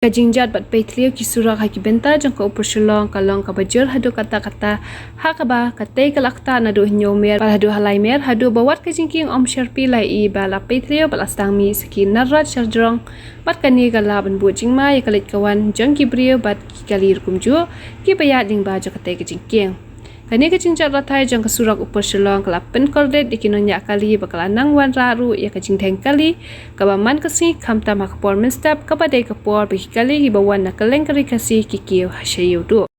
Kajingjat bat peitliu ki surak haki benta jangka upur shulong kalong kabajur hadu kata-kata hakaba katai kalakta nadu nyomer bal hadu halai mer hadu bawat kajingking om sharpi lai I bala peitliu bal astang mi saki narrat sharjrong bat kani galaban bu jingma ya kalit kawan jang kibriu bat kalir kumju ki bayat ding ba katai kajingking kani kajingjat ratai jang kasurak upur shulong kalapen kordet dikinonya kali bakal nang wan raru ya kajing teng kali kabaman kasi kamta makapor menstap kabadai kapor bagi kali hibawan na kaleng kari kasi kikiu hasyayu do